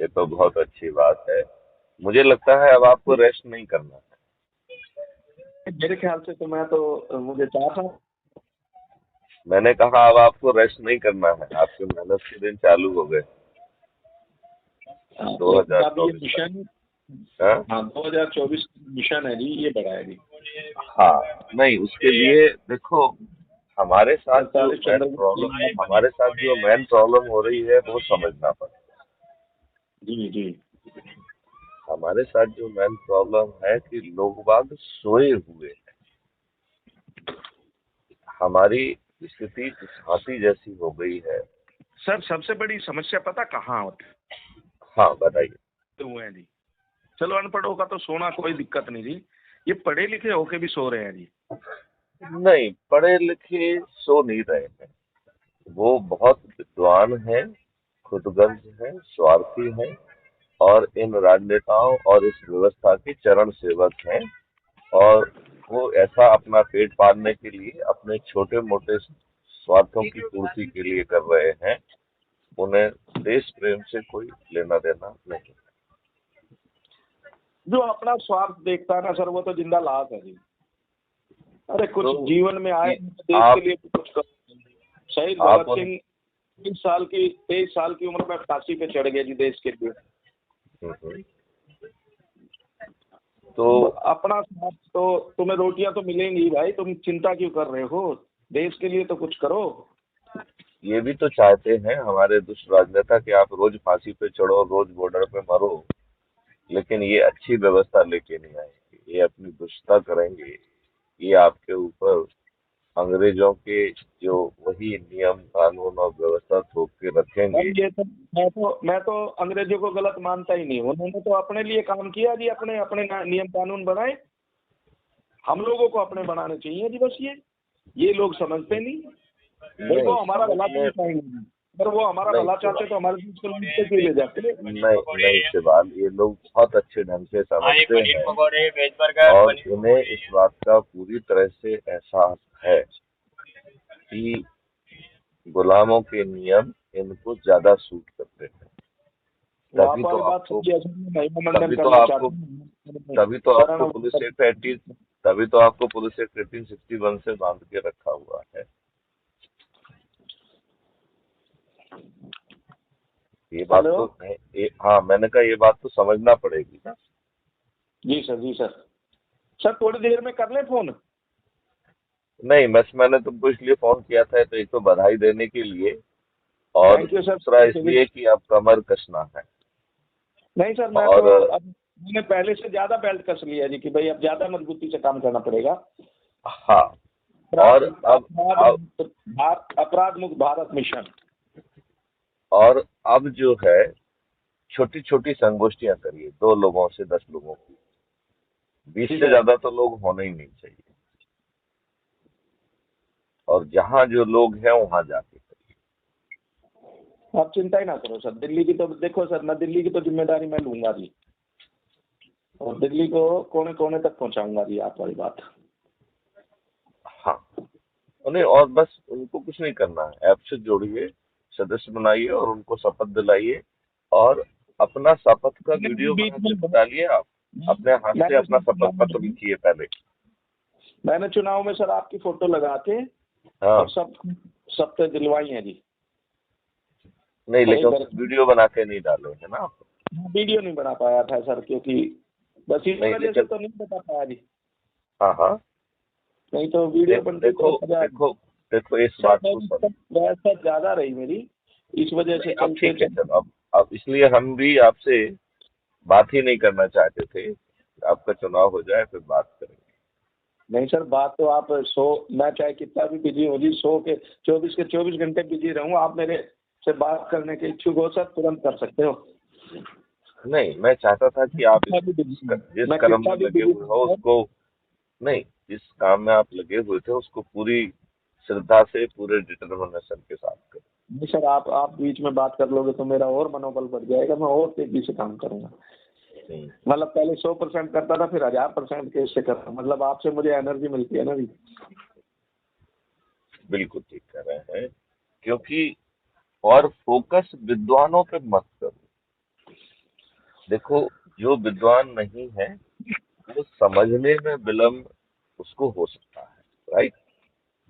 ये तो बहुत अच्छी बात है। मुझे लगता है अब आपको रेस्ट नहीं करना है। मेरे ख्याल से तो मैं तो मुझे चाहता हूँ। मैंने कहा अब आपको रेस्ट नहीं करना है, आपके मेहनत के दिन चालू हो गए लेकिन अब ये 2024 तक। मिशन, हाँ। हाँ 2024 मिशन है जी, ये बड़ा है जी। हाँ, नहीं उसके लिए देखो, हमारे साथ जो सरदार मेन प्रॉब्लम हमारे साथ जो मेन प्रॉब्लम हो रही है वो समझना पड़ेगा। जी जी। हमारे साथ जो मेन प्रॉब्लम है कि लोग बाग सोए हुए हैं। हमारी स्थिति हाथी जैसी हो गई है। सर सबसे बड़ी समस्या पता कहाँ होती हाँ, बताइए। हुए हैं जी। चलो अनपढ़ों का तो सोना कोई दिक्कत नहीं जी, ये पढ़े लिखे होके भी सो रहे हैं जी। नहीं, पढ़े लिखे सो नहीं रहे हैं। वो बहुत विद्वान हैं, खुदगर्ज हैं, स्वार्थी हैं और इन राजनेताओं और इस व्यवस्था के चरण सेवक हैं। और वो ऐसा अपना पेट पालने के लिए अपने छोटे मोटे स्वार्थों की पूर्ति के लिए कर रहे हैं। उन्हें देश प्रेम से कोई लेना देना नहीं। जो अपना स्वार्थ देखता है ना सर, वो तो जिंदा लाश है जी। अरे कुछ तो जीवन में आए ये देश के आप लिए तो कुछ करो। शहीद आप भगत उन सिंह 23 साल की उम्र में फांसी पे चढ़ गए जी देश के लिए। हम्म, तो अपना स्वार्थ तो, तुम्हें रोटियां तो मिलेंगी भाई, तुम चिंता क्यों कर रहे हो, देश के लिए तो कुछ करो। ये भी तो चाहते हैं हमारे दुष्ट राजनेता कि आप रोज फांसी पे चढ़ो, रोज बॉर्डर पे मरो। लेकिन ये अच्छी व्यवस्था लेके नहीं आएंगे, ये अपनी दुष्टता करेंगे। ये आपके ऊपर अंग्रेजों के जो वही नियम कानून और व्यवस्था थोप के अब रखेंगे। ये तो मैं तो अंग्रेजों को गलत मानता ही नहीं, उन्होंने तो अपने लिए काम किया जी, अपने अपने नियम कानून बनाए। हम लोगों को अपने बनाने चाहिए जी, बस ये लोग समझते नहीं। भाई वो नहीं हमारा भला समझने क्यों चाहेंगे, अगर वो हमारा नहीं भला चाहते शिवान तो हमारे देश को लूट के क्यों ले जाते। नहीं नहीं शिवान, ये लोग बहुत अच्छे ढंग से समझते हैं और इन्हें इस बात का पूरी तरह से एहसास है कि गुलामों के नियम इनको ज्यादा सूट करते हैं। वो आप तभी तो वाली बात आपको सही है सर, मैं महिमा मंडन तभी तो करना आपको चाहता हूँ। तभी तो आपको शरण पुलिस एक्ट 18 तभी तो आपको पुलिस एक्ट 1861 से बांध के रखा हुआ है। ये बात हेलो। तो हाँ, मैंने कहा ये बात तो समझना पड़ेगी ना। जी सर, जी सर। सर थोड़ी देर में कर ले फोन। नहीं, मैंने तुमको इसलिए फोन किया था, तो एक तो बधाई देने के लिए और थैंक यू सर। दूसरा इसलिए कि अब कमर कसना है। नहीं सर, मैं तो और अब मैंने पहले से ज्यादा बेल्ट कस लिया जी कि भाई अब ज्यादा मजबूती से काम करना पड़ेगा। हाँ, और अपराध मुक्त भारत मिशन। और अब जो है छोटी छोटी संगोष्ठियां करिए, 2 लोगों से 10 लोगों की। 20 ठीक से है। ज्यादा तो लोग होने ही नहीं चाहिए। और जहाँ जो लोग हैं वहां जाके करिए। आप चिंता ही ना करो सर, दिल्ली की तो देखो सर, मैं दिल्ली की तो जिम्मेदारी मैं लूंगा जी, और दिल्ली को कोने कोने तक पहुंचाऊंगा जी, आप वाली बात। हाँ, उन्हें और बस उनको कुछ नहीं करना है, ऐप से जोड़िए, सदस्य बनाइए और उनको शपथ दिलाइए। और अपना शपथ का मैंने वीडियो बीच बना में के डालिए। आप अपने हाथ से मैंने अपना शपथ पत्र लिखिए पहले। मैंने चुनाव में सर आपकी फोटो लगा के हाँ, और सब पे दिलवाई है जी। नहीं और लेकिन इधर उसमें वीडियो बना के नहीं डाले है ना आप। वीडियो नहीं बना पाया था सर, क्योंकि बस इस नहीं वजह से लेकिन तो नहीं बता पाया जी। हाँ हाँ, नहीं तो वीडियो बनती तो देखो मजा। देखो देखो इस सर बात को समझ। व्यवस्था ज्यादा रही मेरी, इस वजह से नहीं, अब चलते ठीक है, चलो चलते। अब इसलिए हम भी आपसे बात ही नहीं करना चाहते थे। आपका चुनाव हो जाए फिर बात करेंगे। नहीं सर, बात तो आप सो, मैं चाहे कितना भी बिजी हो जी, 24 घंटे बिजी रहूं, आप मेरे से बात करने के इच्छुक हो सर, तुरंत कर सकते हो। नहीं, मैं चाहता था कि आप कितना भी बिजी हूं, जिस मैं कर्म कितना में भी लगे बिजी हुए हो हूं। उसको, नहीं, जिस काम में आप लगे हुए थे उसको पूरी श्रद्धा से, पूरे डिटर्मिनेशन के साथ करें। नहीं सर, आप बीच में बात कर लोगे तो मेरा और मनोबल बढ़ जाएगा, मैं और तेजी से काम करूंगा। हम्म, मतलब पहले 100% करता था, फिर 1000% कैसे कर रहा हूं, मतलब आपसे मुझे एनर्जी मिलती है ना जी। बिल्कुल ठीक कर रहे हैं। क्योंकि और फोकस विद्वानों पे मत करो, देखो, जो विद्वान नहीं है वो समझने में विलम्ब उसको हो सकता है, राइट।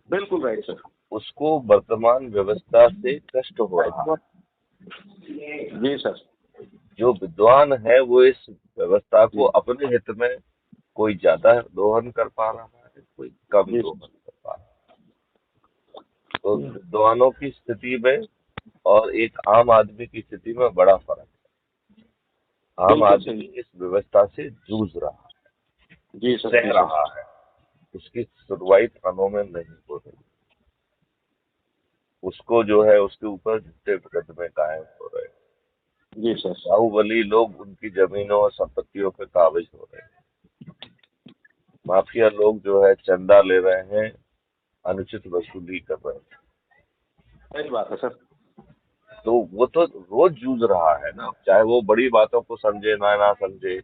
बिल्कुल राइट सर। उसको वर्तमान व्यवस्था से कष्ट हो रहा है। जी सर। जो विद्वान है वो इस व्यवस्था को जी अपने हित में, कोई ज्यादा दोहन कर पा रहा है, कोई कम जी दोहन कर पा रहा है। तो विद्वानों की स्थिति में और एक आम आदमी की स्थिति में बड़ा फर्क है। आम बिल्कुल आदमी सही। इस व्यवस्था से जूझ रहा है, जी सर। सह जी सर। रहा है, उसकी सुनवाई कानों में नहीं हो रही। उसको जो है उसके ऊपर झूठे मुकदमे कायम हो रहे हैं। जी सर। बाहुबली लोग उनकी जमीनों और संपत्तियों पे काबिज हो रहे हैं। माफिया लोग जो है चंदा ले रहे हैं, अनुचित वसूली कर रहे हैं। सही बात है सर। तो वो तो रोज जूझ रहा है ना, चाहे वो बड़ी बातों को समझे ना ना समझे,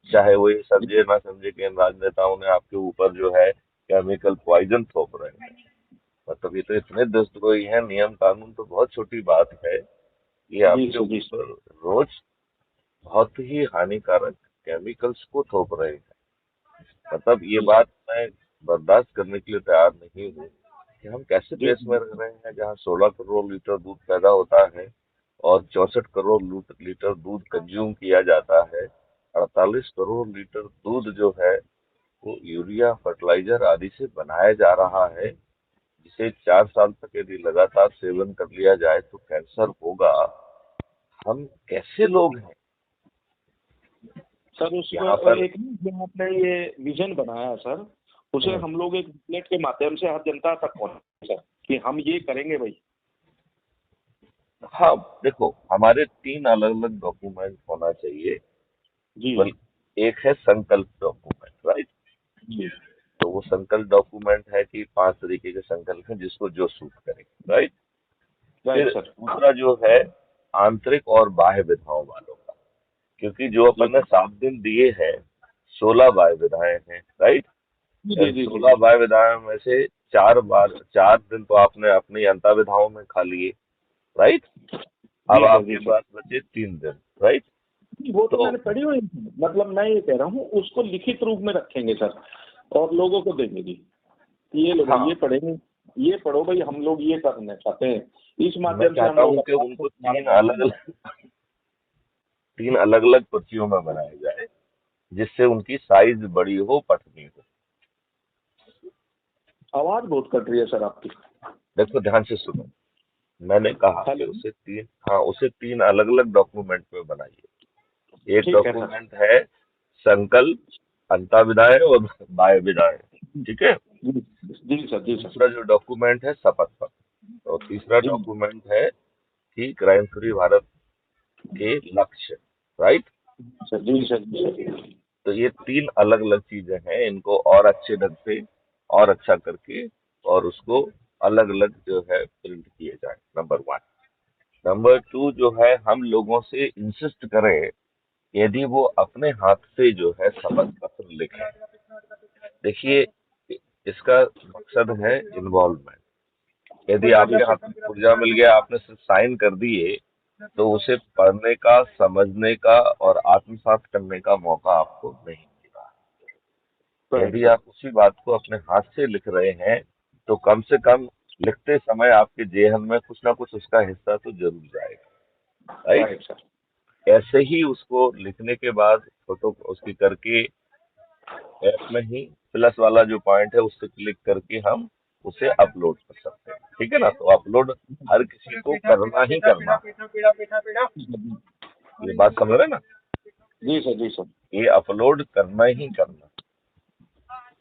चाहे वो ये समझे ना समझे कि इन राजनेताओं ने आपके ऊपर जो है केमिकल पॉइजन थोप रहे हैं। मतलब ये तो इतने देशद्रोही हैं, नियम कानून तो बहुत छोटी बात है, ये जी आपके सर। जी ऊपर रोज बहुत ही हानिकारक केमिकल्स को थोप रहे हैं। मतलब ये जी बात मैं बर्दाश्त करने के लिए तैयार नहीं हूँ कि हम कैसे जी देश में रह रहे हैं जहाँ 16 करोड़ लीटर दूध पैदा होता है और 64 करोड़ लीटर दूध कंज्यूम किया जाता है। 48 करोड़ लीटर दूध जो है वो यूरिया फर्टिलाइजर आदि से बनाया जा रहा है, जिसे 4 साल तक यदि लगातार सेवन कर लिया जाए तो कैंसर होगा। हम कैसे लोग हैं सर। उसको यहाँ पर। एक जो आपने ये विजन बनाया है सर, उसे हम्म, हम लोग एक बुकलेट के माध्यम से हर जनता तक पहुंचे सर, कि हम ये करेंगे भाई। हाँ, देखो, हमारे 3 अलग अलग डॉक्यूमेंट होना चाहिए। जी बल्कि एक है संकल्प डॉक्यूमेंट, राइट। जी। तो वो संकल्प डॉक्यूमेंट है कि 5 तरीके के संकल्प हैं जिसको जो सूट करे, राइट। फिर राइट सर। दूसरा जो है आंतरिक और बाह्य विधाओं वालों का, क्योंकि जो जी अपन ने 7 दिन दिए हैं, 16 बाह्य विधाएं हैं, राइट। जी जी जी 16 जी। बाह्य विधाओं में से 4 दिन तो आपने अपनी अंतर विधाओं में खा लिए, राइट। अब जी सर। जी आपके सर। पास बचे 3 दिन, राइट। वो तो तो मैंने पढ़ी हुई थी। मतलब मैं ये कह रहा हूँ उसको लिखित रूप में रखेंगे सर, और लोगों को देंगे जी, कि ये लो भाई, हाँ, ये पढ़ेंगे, ये पढ़ो भाई, हम लोग ये करना चाहते हैं। इस मैं माध्यम से हम चाहता लोग हूं कि अपना उनको हमारे काम। 3 अलग अलग पर्चियों में बनाया जाए, जिससे उनकी साइज बड़ी हो, पठनीय हो। आवाज बहुत कट रही है सर आपकी। देखो, ध्यान से सुनो। मैंने कहा कि हेलो। उसे तीन अलग अलग डॉक्यूमेंट में बनाइए। एक ठीक है सर। डॉक्यूमेंट है संकल्प, अंतःविधाएं और बाह्य विधाएं, ठीक है। जी जी सर। जी सर। दूसरा जो डॉक्यूमेंट है शपथ पत्र, और तीसरा जी डॉक्यूमेंट है कि क्राइम फ्री भारत के लक्ष्य, राइट। सर। जी सर। जी सर। तो ये 3 अलग अलग चीजें हैं, इनको और अच्छे ढंग से और अच्छा करके और उसको अलग अलग जो है प्रिंट किए जाए, नंबर 1। नंबर 2 जो है, हम लोगों से इंसिस्ट करें, यदि वो अपने हाथ से जो है शपथ पत्र लिखें। देखिए, इसका मकसद है इन्वॉल्वमेंट। यदि जी आपके सर। हाथ में पुर्जा मिल गया, आपने सिर्फ साइन कर दिए, तो उसे पढ़ने का, समझने का और आत्मसात करने का मौका आपको नहीं मिला। राइट यदि सर। आप उसी बात को अपने हाथ से लिख रहे हैं, तो कम से कम लिखते समय आपके जेहन में कुछ ना कुछ उसका हिस्सा तो जरूर जाएगा, राइट। Right sir. ऐसे ही उसको लिखने के बाद फोटो उसकी करके ऐप में ही प्लस वाला जो पॉइंट है उससे क्लिक करके हम उसे अपलोड कर सकते हैं, ठीक है ना। तो अपलोड हर किसी को करना ही करना है। ये बात समझ रहे हैं ना। जी सर। जी सर। ये अपलोड करना ही करना।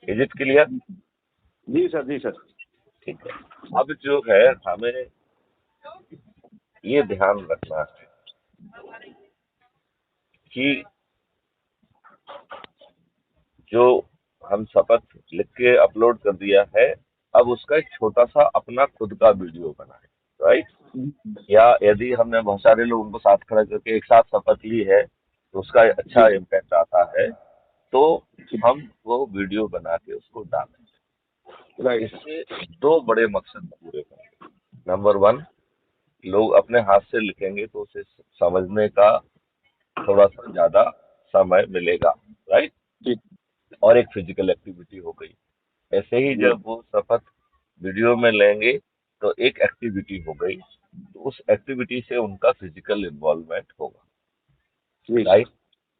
Is it clear? जी सर। जी सर। ठीक है। अब जो है हमें ये ध्यान रखना है कि जो हम शपथ लिख के अपलोड कर दिया है, अब उसका एक छोटा सा अपना खुद का वीडियो बनाए, राइट। या यदि हमने बहुत सारे लोगों को साथ खड़ा करके एक साथ शपथ ली है तो उसका अच्छा जी इम्पैक्ट आता है, तो हम वो वीडियो बना के उसको डालें। Right sir. इससे 2 बड़े मकसद पूरे होंगे। नंबर 1, लोग अपने हाथ से लिखेंगे तो उसे समझने का थोड़ा सा ज्यादा समय मिलेगा, राइट। जी और एक फिजिकल एक्टिविटी हो गई। ऐसे ही जी जब वो शपथ वीडियो में लेंगे तो एक एक्टिविटी हो गई, तो उस एक्टिविटी से उनका फिजिकल इन्वॉल्वमेंट होगा, जी सर। राइट।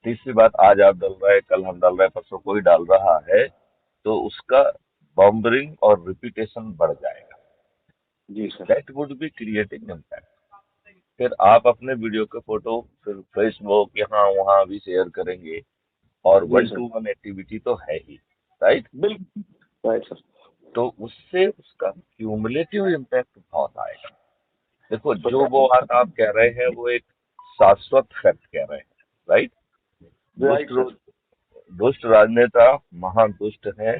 तीसरी बात, आज आप डाल रहे हैं, कल हम डाल रहे हैं, परसों कोई डाल रहा है, तो उसका बॉम्बरिंग और रिपीटेशन बढ़ जाएगा। जी sir. That would be creating impact. फिर आप अपने वीडियो के फोटो फिर फेसबुक यहाँ वहाँ भी शेयर करेंगे, और जी one sir. Two one activity तो है ही, राइट। बिल्कुल राइट सर। तो उससे उसका क्यूमुलेटिव इम्पैक्ट बहुत आएगा। देखो, जो वो राइट बात आप कह रहे हैं वो एक शाश्वत फैक्ट कह रहे हैं, राइट। दुष्ट सर। दुष्ट राजनेता महान दुष्ट हैं।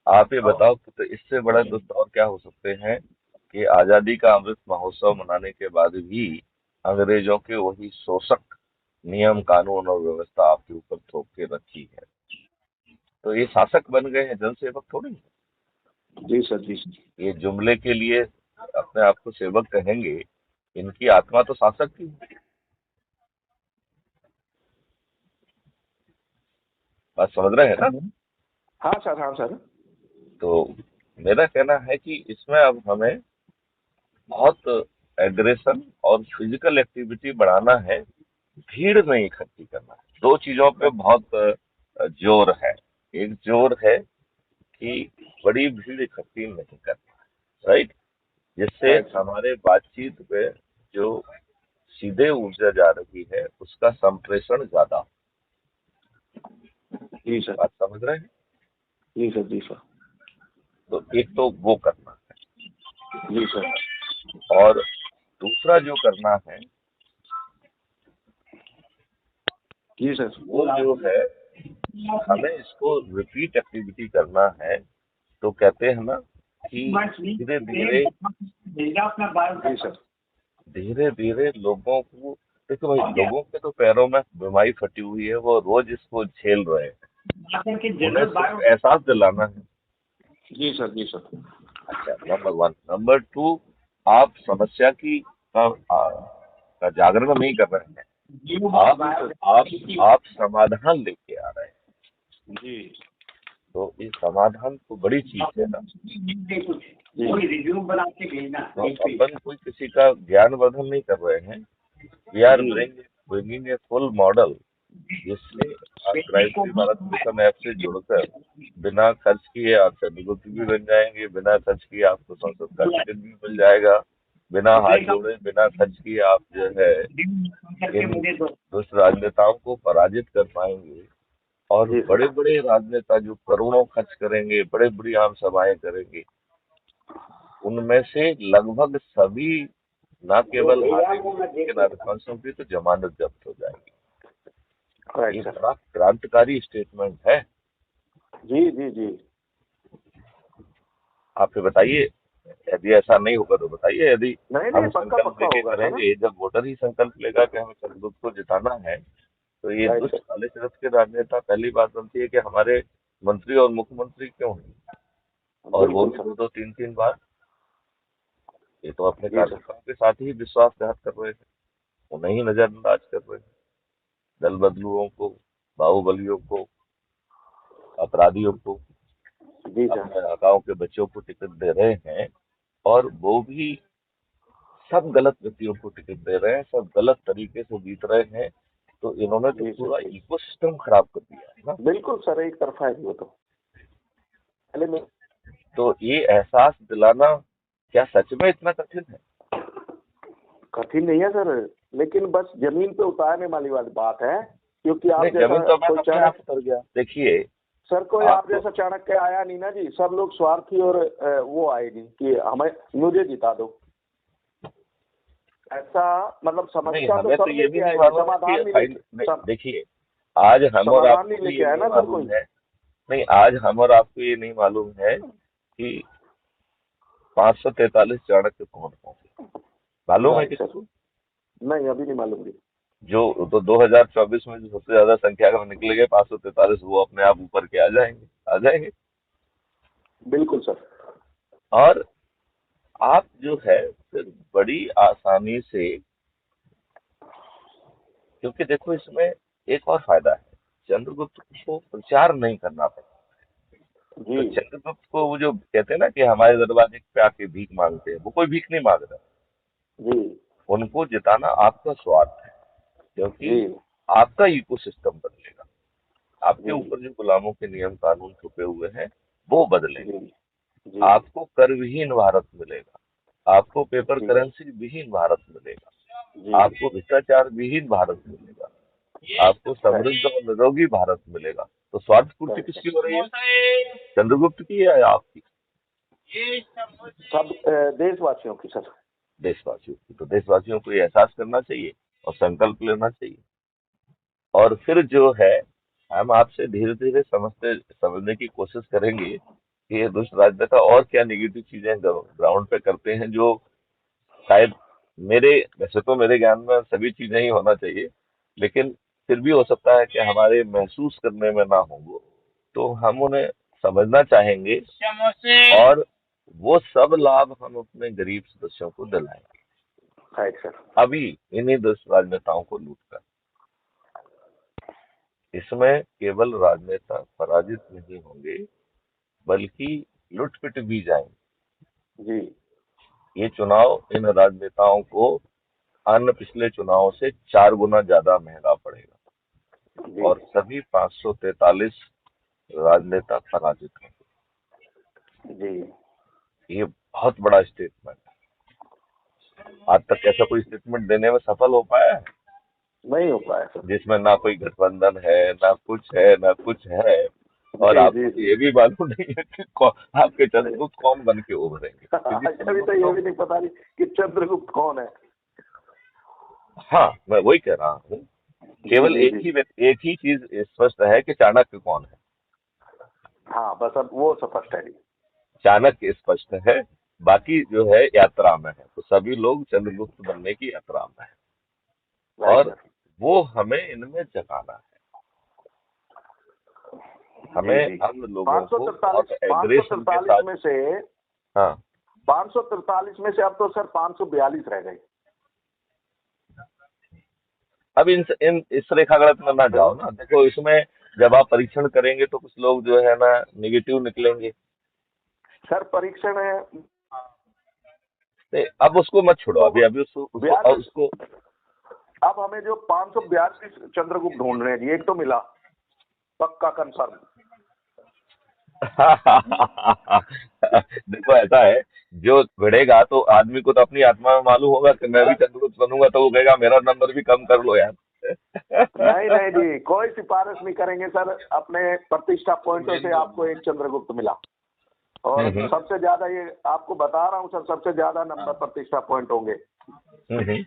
आप ये बताओ कि तो इससे बड़ा दुष्ट और क्या हो सकते हैं कि आजादी का अमृत महोत्सव मनाने के बाद भी अंग्रेजों के वही शोषक नियम कानून और व्यवस्था आपके ऊपर थोप के रखी है। तो ये शासक बन गए हैं, जनसेवक थोड़ी है। जी सर। जी सर। ये जुमले के लिए अपने आप को सेवक कहेंगे, इनकी आत्मा तो शासक की है। बात समझ रहे हैं ना। हाँ सर। हाँ सर। तो मेरा कहना है कि इसमें अब हमें बहुत एग्रेशन और फिजिकल एक्टिविटी बढ़ाना है, भीड़ नहीं इकट्ठी करना है। दो चीजों पे बहुत जोर है। एक जोर है कि बड़ी भीड़ इकट्ठी नहीं करना, राइट। जिससे राइट सर। हमारे बातचीत पे जो सीधे ऊर्जा जा रही है उसका संप्रेषण ज्यादा हो। जी सर। बात समझ रहे हैं। जी सर। जी सर। तो एक तो वो करना जी सर। है, और दूसरा जो करना है जी सर। वो जो है, हमें इसको रिपीट एक्टिविटी करना है। तो कहते हैं ना कि धीरे धीरे जी सर। धीरे धीरे लोगों को, देखो भाई, लोगों के तो पैरों में बीमारी फटी हुई है, वो रोज इसको झेल रहे हैं, उन्हें सिर्फ एहसास दिलाना है। जी सर। जी सर। अच्छा, नंबर वन। नंबर टू, आप समस्या की का जागरण नहीं कर रहे हैं, आप आप समाधान लेके आ रहे हैं। जी तो इस समाधान तो बड़ी चीज है ना। तो अपन कोई किसी का ज्ञान वर्धन नहीं कर रहे हैं। वी आर जी ब्रिंगिंग ए फुल मॉडल, जिससे आप crime free Bharat mission app से जुड़कर बिना खर्च किए आप सेलिब्रिटी भी बन जाएंगे, बिना खर्च किए आपको संसद का टिकट भी मिल जाएगा, बिना हाथ जोड़े बिना खर्च किए आप जो है इन दुष्ट राजनेताओं को पराजित कर पाएंगे। और जी बड़े सर। बड़े राजनेता जो करोड़ों खर्च करेंगे, बड़े बड़ी आम सभाएं करेंगे, उनमें से लगभग सभी न केवल हारेंगे लेकिन अधिकांशों की तो जमानत जब्त हो जाएगी। ये राइट सर। बड़ा क्रांतिकारी स्टेटमेंट है। जी जी जी। आप ये बताइए, यदि ऐसा नहीं होगा तो बताइए। यदि नहीं नहीं, हम पक्का संकल्प पक्का लेके होगा सर। करेंगे, जब वोटर ही संकल्प लेगा कि हमें संसद को जिताना है, तो ये राइट दुष्ट सर। काले चरस के राजनेता, पहली बात बनती है कि हमारे मंत्री और मुख्यमंत्री क्यों नहीं, और वो बिल्कुल भी सर। दो दो तीन तीन बार। ये तो अपने जी सर। कार्यकर्ताओं के साथ ही विश्वासघात कर रहे थे, उन्हें ही नजरअंदाज कर रहे थे, दल बदलुओं को, बाहुबलियों को, अपराधियों को, जी सर। अपने आकाओं के बच्चों को टिकट दे रहे हैं। और वो भी सब गलत व्यक्तियों को टिकट दे रहे हैं, सब गलत तरीके से जीत रहे हैं। तो इन्होंने तो जी सर। पूरा जी इकोसिस्टम खराब कर दिया है ना। बिल्कुल सर, एक तरफा है वो तो। पहले मैं तो ये एहसास दिलाना क्या सच में इतना कठिन है। कठिन नहीं है सर, लेकिन बस जमीन पे उतारने वाली बात है। क्योंकि आप नहीं, जैसा जमीन तो मैं कोई अपने आप चाणक्य, उतर गया। देखिए, सर कोई आप आपको जैसा चाणक्य आया नहीं ना जी, सब लोग स्वार्थी और वो आए नहीं कि हमें मुझे जिता दो। ऐसा मतलब नहीं, समस्या तो हमें तो सब ये भी लेके नहीं आए जी, मालूम है कि समाधान नहीं फाइल लेके नहीं। देखिए, आज हम और समाधान नहीं आपको भी लेके ये आया नहीं ना सर मालूम कोई। है। नहीं, आज हम और आपको ये नहीं मालूम है कि 543 चाणक्य कौन कौन। मालूम है राइट किसी सर। को? नहीं अभी नहीं मालूम जी। जो तो 2024 में जो सबसे ज्यादा संख्या में निकलेंगे 543, वो अपने आप ऊपर के आ जाएंगे, आ जाएंगे। बिल्कुल सर। और आप जो है फिर बड़ी आसानी से क्योंकि देखो इसमें एक और फायदा है, चंद्रगुप्त को प्रचार नहीं करना पड़ा। जी तो चंद्रगुप्त को वो जो कहते हैं ना कि हमारे दरवाजे पे आके भीख मांगते हैं, वो कोई भीख नहीं मांग रहा। जी उनको जिताना आपका स्वार्थ है, क्योंकि जी आपका इकोसिस्टम बदलेगा, आपके जी ऊपर जो गुलामों के नियम कानून छुपे हुए हैं वो जी बदलेंगे। जी आपको कर विहीन भारत मिलेगा, आपको पेपर जी करेंसी विहीन भारत जी मिलेगा, आपको भ्रष्टाचार विहीन भारत मिलेगा, आपको सही समृद्ध और निरोगी भारत मिलेगा। तो स्वार्थ पूर्ति सही किसकी हो रही है? चंद्रगुप्त की या आपकी? सब देशवासियों की सर। देशवासियों की। तो देशवासियों को ये एहसास करना चाहिए और संकल्प लेना चाहिए। और फिर जो है, हम आपसे धीरे धीरे समझने की कोशिश करेंगे कि ये दुष्ट राजनेता और क्या निगेटिव चीजें ग्राउंड पे करते हैं, जो शायद मेरे, वैसे तो मेरे ज्ञान में सभी चीजें ही होना चाहिए, लेकिन फिर भी हो सकता है कि हमारे महसूस करने में ना हो वो, तो हम उन्हें समझना चाहेंगे और वो सब लाभ हम अपने गरीब सदस्यों को दिलाएंगे, राइट सर। अभी इन्हीं दुष्ट राजनेताओं को लूट कर। इसमें केवल राजनेता पराजित नहीं होंगे, बल्कि लुट-पिट भी जाएंगे। जी ये चुनाव इन राजनेताओं को अन्य पिछले चुनावों से 4 गुना ज्यादा महंगा पड़ेगा जी और सभी 543 राजनेता पराजित होंगे। जी ये बहुत बड़ा स्टेटमेंट है। आज तक ऐसा कोई स्टेटमेंट देने में सफल हो पाया है नहीं हो पाया सर। जिसमें ना कोई गठबंधन है, ना कुछ है, ना कुछ है, और जी जी आपको तो जी ये भी मालूम नहीं है कि आपके चंद्रगुप्त कौन बन के उभरेंगे, क्योंकि अभी तो चंद्रगुप्त ये तो, भी नहीं पता नहीं कि चंद्रगुप्त कौन है। हाँ मैं वही कह रहा हूँ, जी केवल जी जी एक ही चीज स्पष्ट है कि चाणक्य कौन है। हाँ बस अब वो स्पष्ट है जी। चाणक्य स्पष्ट है, बाकी जो है यात्रा में है, तो सभी लोग चंद्रगुप्त बनने की यात्रा में है राइट और सर। वो हमें इनमें जगाना है। जी हमें जी हम लोगों पाँच सौ को तरतालीस बहुत पाँच सौ एग्रेशन के तरतालीस साथ, में से हाँ 543 में से अब तो सर 542 रह गए। अब इन इस रेखा गलत में ना तो जाओ ना, देखो इसमें जब आप परीक्षण करेंगे तो कुछ लोग जो है ना निगेटिव निकलेंगे। सर परीक्षण है नहीं, अब उसको मत छोड़ो, तो अभी अभी उसको उसको अब 42। उसको अब हमें जो 542 चंद्रगुप्त ढूंढ रहे हैं जी, एक तो मिला पक्का कंफर्म। देखो ऐसा है, जो भिड़ेगा तो आदमी को तो अपनी आत्मा में मालूम होगा कि मैं भी चंद्रगुप्त बनूंगा, तो वो कहेगा मेरा नंबर भी कम कर लो यार। नहीं नहीं जी, कोई सिफारिश नहीं करेंगे सर, अपने प्रतिष्ठा पॉइंटों से आपको एक चंद्रगुप्त मिला। और हम्म, सबसे ज्यादा ये आपको बता रहा हूँ सर, सबसे ज्यादा नंबर प्रतिष्ठा पॉइंट होंगे। हम्म,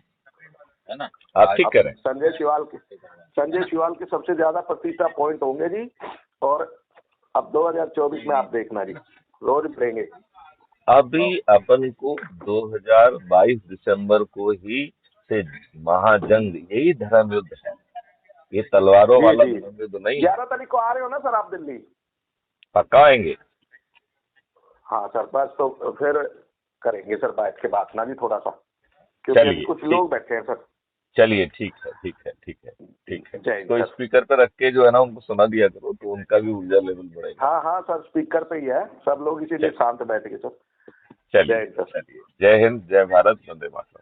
है ना, आप ठीक अब करें। संजय शिवाल के सबसे ज्यादा प्रतिष्ठा पॉइंट होंगे जी। और अब 2024 में आप देखना जी, रोज पड़ेंगे। अभी अपन को 2022 दिसंबर को ही से महाजंग, यही धर्म युद्ध है, ये तलवारों जी वाला जी धर्म युद्ध नहीं है। 11 तारीख को आ रहे हो ना सर आप दिल्ली? पक्का आएंगे। हाँ सर, बस तो फिर करेंगे सर बैठ के बात ना जी थोड़ा सा, क्योंकि अभी चलिए कुछ ठीक, लोग बैठे हैं सर। चलिए ठीक है, ठीक है, ठीक है, ठीक है। जय हिंद तो सर। स्पीकर पे रख के जो है ना उनको सुना दिया करो, तो उनका भी ऊर्जा लेवल बढ़ेगा। हाँ हाँ सर, स्पीकर पे ही है, सब लोग इसीलिए चलिए, शांत बैठ गए सर। जय चलिए, हिंद सर। चलिए, जय हिंद, जय भारत, वंदे मातरम।